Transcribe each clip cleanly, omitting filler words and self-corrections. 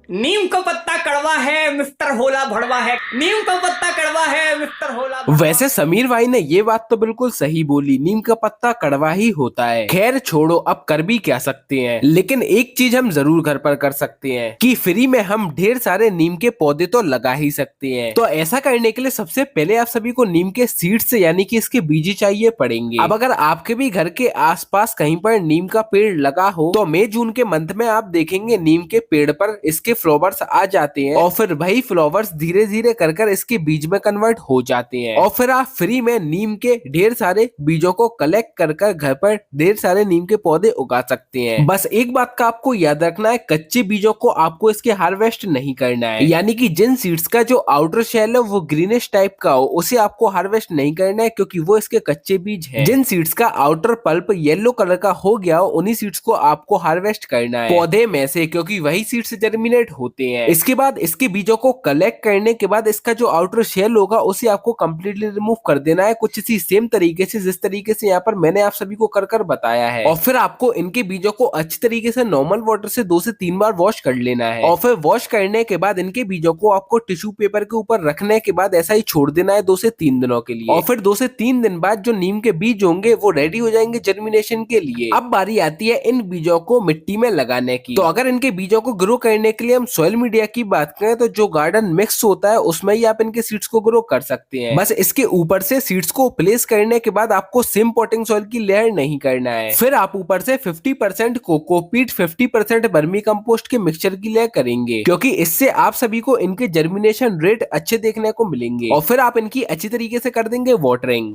नीम का पत्ता कड़वा है मिस्टर होला भड़वा है। नीम का पत्ता कड़वा है मिस्टर होला भड़वा। वैसे समीर भाई ने ये बात तो बिल्कुल सही बोली, नीम का पत्ता कड़वा ही होता है। खैर छोड़ो, अब कर भी क्या सकते हैं, लेकिन एक चीज हम जरूर घर पर कर सकते हैं कि फ्री में हम ढेर सारे नीम के पौधे तो लगा ही सकते हैं। तो ऐसा करने के लिए सबसे पहले आप सभी को नीम के सीड्स यानी कि इसके बीज चाहिए पड़ेंगे। अब अगर आपके भी घर के आसपास कहीं पर नीम का पेड़ लगा हो तो मई जून के मंथ में आप देखेंगे नीम के पेड़ पर इसके फ्लावर्स आ जाते हैं और फिर वही फ्लावर्स धीरे धीरे कर कर इसके बीज में कन्वर्ट हो जाते हैं और फिर आप फ्री में नीम के ढेर सारे बीजों को कलेक्ट कर कर घर पर ढेर सारे नीम के पौधे उगा सकते हैं। बस एक बात का आपको याद रखना है, कच्चे बीजों को आपको इसके हार्वेस्ट नहीं करना है, यानी कि जिन सीड्स का जो आउटर शेल है वो ग्रीनिश टाइप का हो उसे आपको हार्वेस्ट नहीं करना है, क्योंकि वो इसके कच्चे बीज हैं। जिन सीड्स का आउटर पल्प येलो कलर का हो गया हो उन्हीं सीड्स को आपको हार्वेस्ट करना है पौधे में से, क्योंकि वही सीड्स जर्मिनेट होते हैं। इसके बाद इसके बीजों को कलेक्ट करने के बाद इसका जो आउटर शेल होगा उसे आपको कम्प्लीटली रिमूव कर देना है, कुछ इसी सेम तरीके से जिस तरीके से यहाँ पर मैंने आप सभी को कर बताया है। और फिर आपको इनके बीजों को अच्छी तरीके से नॉर्मल वाटर से 2 से 3 बार वॉश कर लेना है और फिर वॉश करने के बाद इनके बीजों को आपको टिश्यू पेपर के ऊपर रखने के बाद ऐसा ही छोड़ देना है 2 से 3 दिनों के लिए। और फिर 2 से 3 दिन बाद जो नीम के बीज होंगे वो रेडी हो जाएंगे जर्मिनेशन के लिए। अब बारी आती है इन बीजों को मिट्टी में लगाने की। तो अगर इनके बीजों को ग्रो करने के लिए हम सॉइल मीडिया की बात करें तो जो गार्डन मिक्स होता है उसमें ही आप इनके सीड्स को ग्रो कर सकते हैं। बस इसके ऊपर से सीड्स को प्लेस करने के बाद आपको सिम पॉटिंग सॉइल की लेयर नहीं करना है, फिर आप ऊपर से 50% कोकोपीट 50% वर्मी कंपोस्ट के मिक्सचर की लेयर करेंगे, क्योंकि इससे आप सभी को इनके जर्मिनेशन रेट अच्छे देखने को मिलेंगे। और फिर आप इनकी अच्छी तरीके से कर देंगे वाटरिंग।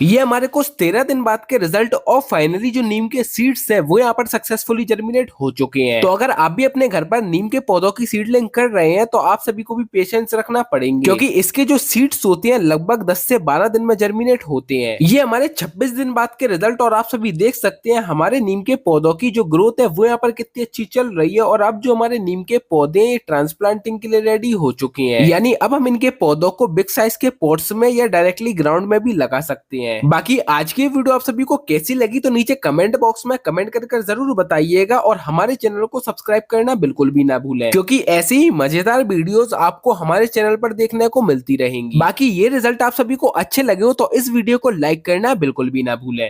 ये हमारे कुछ 13 दिन बाद के रिजल्ट और फाइनली जो नीम के सीड्स है वो यहाँ पर सक्सेसफुली जर्मिनेट हो चुके हैं। तो अगर आप भी अपने घर पर नीम के पौधों की सीडलिंग कर रहे हैं तो आप सभी को भी पेशेंस रखना पड़ेंगे, क्योंकि इसके जो सीड्स होते हैं लगभग 10 से 12 दिन में जर्मिनेट होते हैं। ये हमारे 26 दिन बाद के रिजल्ट और आप सभी देख सकते हैं हमारे नीम के पौधों की जो ग्रोथ है वो यहाँ पर कितनी अच्छी चल रही है। और अब जो हमारे नीम के पौधे ट्रांसप्लांटिंग के लिए रेडी हो चुके हैं, यानी अब हम इनके पौधों को बिग साइज के पॉट्स में या डायरेक्टली ग्राउंड में भी लगा सकते हैं। बाकी आज की वीडियो आप सभी को कैसी लगी तो नीचे कमेंट बॉक्स में कमेंट कर जरूर बताइएगा और हमारे चैनल को सब्सक्राइब करना बिल्कुल भी ना भूलें, क्योंकि ऐसे ही मजेदार वीडियोस आपको हमारे चैनल पर देखने को मिलती रहेंगी। बाकी ये रिजल्ट आप सभी को अच्छे लगे हो तो इस वीडियो को लाइक करना बिल्कुल भी ना भूलें।